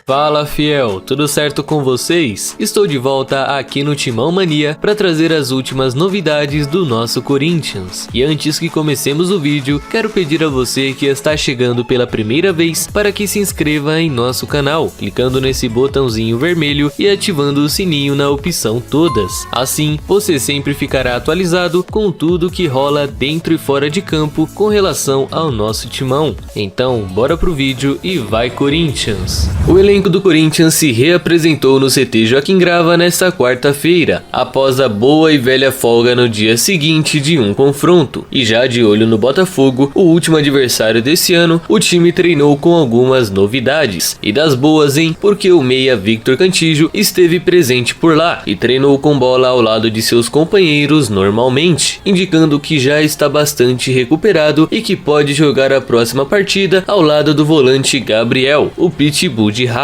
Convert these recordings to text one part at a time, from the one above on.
Fala fiel, tudo certo com vocês? Estou de volta aqui no Timão Mania para trazer as últimas novidades do nosso Corinthians. E antes que comecemos o vídeo, quero pedir a você que está chegando pela primeira vez para que se inscreva em nosso canal, clicando nesse botãozinho vermelho e ativando o sininho na opção todas. Assim, você sempre ficará atualizado com tudo que rola dentro e fora de campo com relação ao nosso timão. Então, bora pro vídeo e vai Corinthians! O elenco do Corinthians se reapresentou no CT Joaquim Grava nesta quarta-feira, após a boa e velha folga no dia seguinte de um confronto. E já de olho no Botafogo, o último adversário desse ano, o time treinou com algumas novidades. E das boas, hein? Porque o meia Victor Cantillo esteve presente por lá e treinou com bola ao lado de seus companheiros normalmente, indicando que já está bastante recuperado e que pode jogar a próxima partida ao lado do volante Gabriel, o pitbull de raça.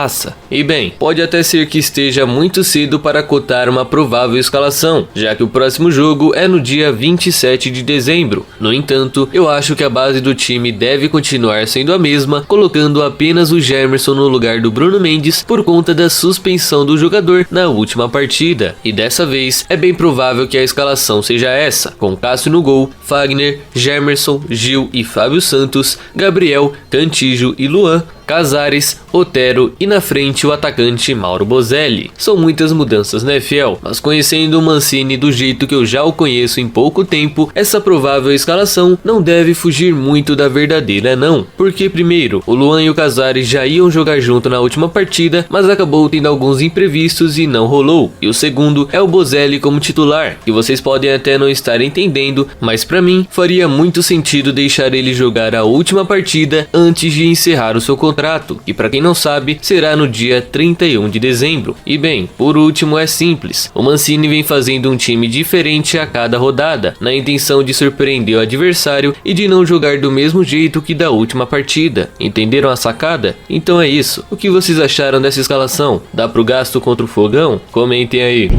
E bem, pode até ser que esteja muito cedo para cotar uma provável escalação, já que o próximo jogo é no dia 27 de dezembro. No entanto, eu acho que a base do time deve continuar sendo a mesma, colocando apenas o Gemerson no lugar do Bruno Mendes por conta da suspensão do jogador na última partida. E dessa vez, é bem provável que a escalação seja essa, com Cássio no gol, Fagner, Gemerson, Gil e Fábio Santos, Gabriel, Cantillo e Luan, Casares, Otero e na frente o atacante Mauro Bozelli. São muitas mudanças, né, fiel? Mas conhecendo o Mancini do jeito que eu já o conheço em pouco tempo, essa provável escalação não deve fugir muito da verdadeira não. Porque primeiro, o Luan e o Casares já iam jogar junto na última partida, mas acabou tendo alguns imprevistos e não rolou. E o segundo é o Bozelli como titular, que vocês podem até não estar entendendo, mas pra mim faria muito sentido deixar ele jogar a última partida antes de encerrar o seu contrato, e para quem não sabe, será no dia 31 de dezembro. E bem, por último é simples, o Mancini vem fazendo um time diferente a cada rodada, na intenção de surpreender o adversário e de não jogar do mesmo jeito que da última partida. Entenderam a sacada? Então é isso. O que vocês acharam dessa escalação? Dá pro gasto contra o Fogão? Comentem aí.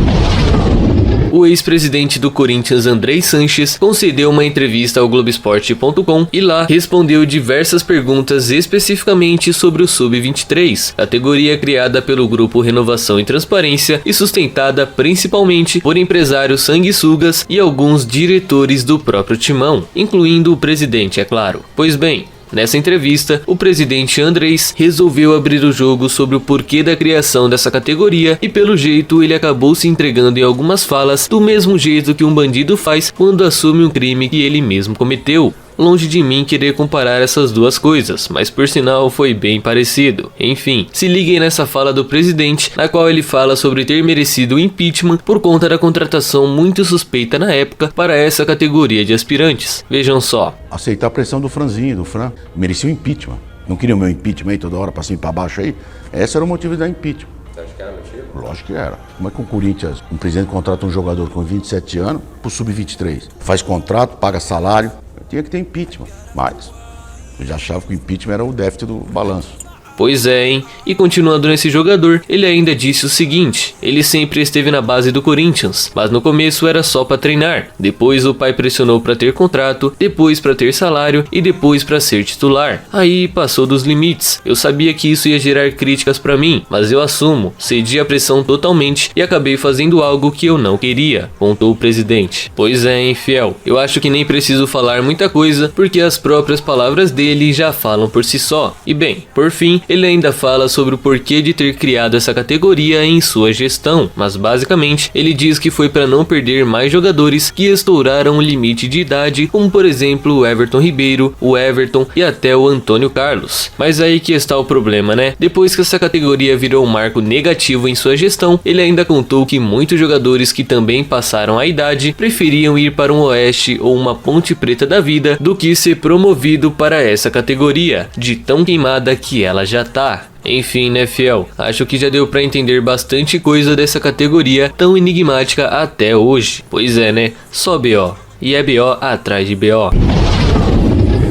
O ex-presidente do Corinthians, Andrei Sanches, concedeu uma entrevista ao Globoesporte.com e lá respondeu diversas perguntas especificamente sobre o Sub-23, categoria criada pelo grupo Renovação e Transparência e sustentada principalmente por empresários sanguessugas e alguns diretores do próprio timão, incluindo o presidente, é claro. Pois bem, nessa entrevista, o presidente Andrés resolveu abrir o jogo sobre o porquê da criação dessa categoria e pelo jeito ele acabou se entregando em algumas falas do mesmo jeito que um bandido faz quando assume um crime que ele mesmo cometeu. Longe de mim querer comparar essas duas coisas, mas por sinal foi bem parecido. Enfim, se liguem nessa fala do presidente, na qual ele fala sobre ter merecido o impeachment por conta da contratação muito suspeita na época para essa categoria de aspirantes. Vejam só. Aceitar a pressão do Franzinho, do Fran, merecia o impeachment. Não queria o meu impeachment aí toda hora pra cima e pra baixo aí? Esse era o motivo da impeachment. Você acha que era motivo? Lógico que era. Como é que o Corinthians, um presidente contrata um jogador com 27 anos pro Sub-23? Faz contrato, paga salário. Tinha que ter impeachment, mas eu já achava que o impeachment era o déficit do balanço. Pois é, hein? E continuando nesse jogador, ele ainda disse o seguinte: ele sempre esteve na base do Corinthians, mas no começo era só pra treinar. Depois o pai pressionou pra ter contrato, depois pra ter salário e depois pra ser titular. Aí passou dos limites. Eu sabia que isso ia gerar críticas pra mim, mas eu assumo, cedi a pressão totalmente e acabei fazendo algo que eu não queria, contou o presidente. Pois é, hein, fiel? Eu acho que nem preciso falar muita coisa, porque as próprias palavras dele já falam por si só. E bem, por fim, ele ainda fala sobre o porquê de ter criado essa categoria em sua gestão, mas basicamente ele diz que foi para não perder mais jogadores que estouraram o limite de idade, como por exemplo o Everton Ribeiro, o Everton e até o Antônio Carlos. Mas aí que está o problema, né? Depois que essa categoria virou um marco negativo em sua gestão, ele ainda contou que muitos jogadores que também passaram a idade preferiam ir para um Oeste ou uma Ponte Preta da vida do que ser promovido para essa categoria, de tão queimada que ela já tá. Enfim, né, fiel? Acho que já deu pra entender bastante coisa dessa categoria tão enigmática até hoje. Pois é, né? Só BO. E é BO atrás de BO.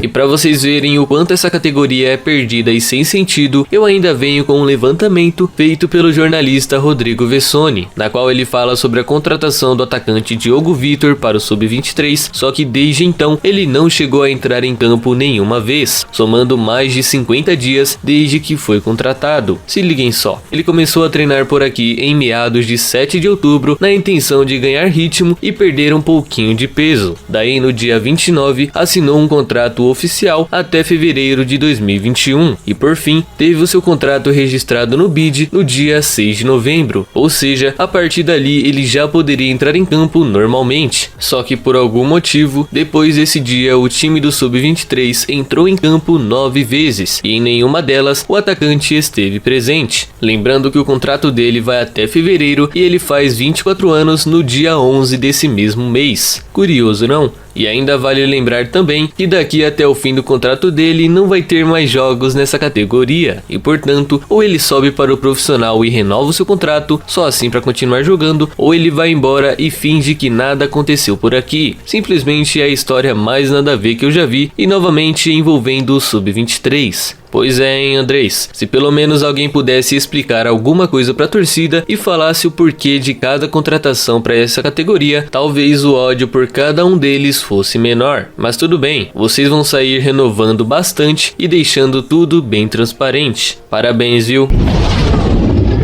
E para vocês verem o quanto essa categoria é perdida e sem sentido, eu ainda venho com um levantamento feito pelo jornalista Rodrigo Vessoni, na qual ele fala sobre a contratação do atacante Diogo Vitor para o Sub-23, só que desde então ele não chegou a entrar em campo nenhuma vez, somando mais de 50 dias desde que foi contratado. Se liguem só, ele começou a treinar por aqui em meados de 7 de outubro na intenção de ganhar ritmo e perder um pouquinho de peso. Daí no dia 29 assinou um contrato oficial até fevereiro de 2021 e por fim teve o seu contrato registrado no BID no dia 6 de novembro, ou seja, a partir dali ele já poderia entrar em campo normalmente. Só que por algum motivo, depois desse dia o time do Sub-23 entrou em campo 9 vezes e em nenhuma delas o atacante esteve presente. Lembrando que o contrato dele vai até fevereiro e ele faz 24 anos no dia 11 desse mesmo mês. Curioso, não? E ainda vale lembrar também que daqui até o fim do contrato dele não vai ter mais jogos nessa categoria e portanto ou ele sobe para o profissional e renova o seu contrato só assim para continuar jogando, ou ele vai embora e finge que nada aconteceu por aqui. Simplesmente é a história mais nada a ver que eu já vi e novamente envolvendo o Sub-23. Pois é, hein, Andrés? Se pelo menos alguém pudesse explicar alguma coisa pra torcida e falasse o porquê de cada contratação para essa categoria, talvez o ódio por cada um deles fosse menor. Mas tudo bem, vocês vão sair renovando bastante e deixando tudo bem transparente. Parabéns, viu?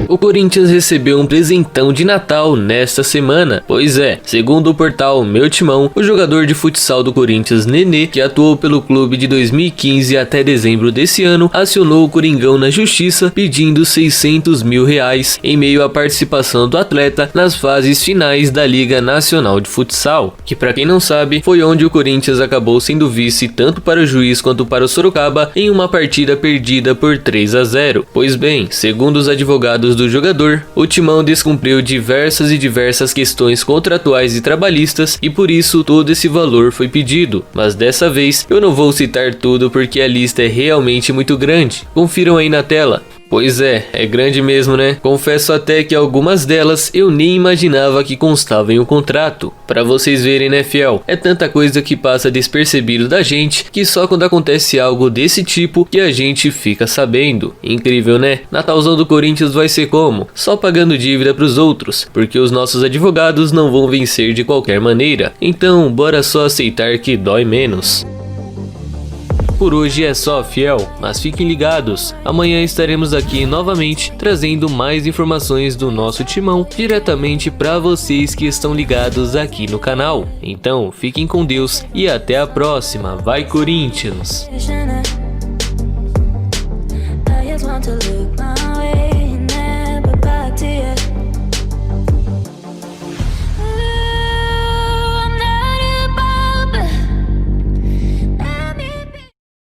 O Corinthians recebeu um presentão de Natal nesta semana. Pois é, segundo o portal Meu Timão, o jogador de futsal do Corinthians, Nenê, que atuou pelo clube de 2015 até dezembro desse ano, acionou o Coringão na justiça pedindo R$600 mil em meio à participação do atleta nas fases finais da Liga Nacional de Futsal, que para quem não sabe, foi onde o Corinthians acabou sendo vice tanto para o Juiz quanto para o Sorocaba em uma partida perdida por 3-0. Pois bem, segundo os advogados do jogador, o Timão descumpriu diversas questões contratuais e trabalhistas e por isso todo esse valor foi pedido. Mas dessa vez eu não vou citar tudo porque a lista é realmente muito grande. Confiram aí na tela. Pois é grande mesmo, né? Confesso até que algumas delas eu nem imaginava que constavam em um contrato. Pra vocês verem, né, fiel? É tanta coisa que passa despercebido da gente que só quando acontece algo desse tipo que a gente fica sabendo. Incrível, né? Natalzão do Corinthians vai ser como? Só pagando dívida pros outros, porque os nossos advogados não vão vencer de qualquer maneira. Então, bora só aceitar que dói menos. Por hoje é só, fiel, mas fiquem ligados, amanhã estaremos aqui novamente trazendo mais informações do nosso timão diretamente para vocês que estão ligados aqui no canal. Então fiquem com Deus e até a próxima, vai Corinthians!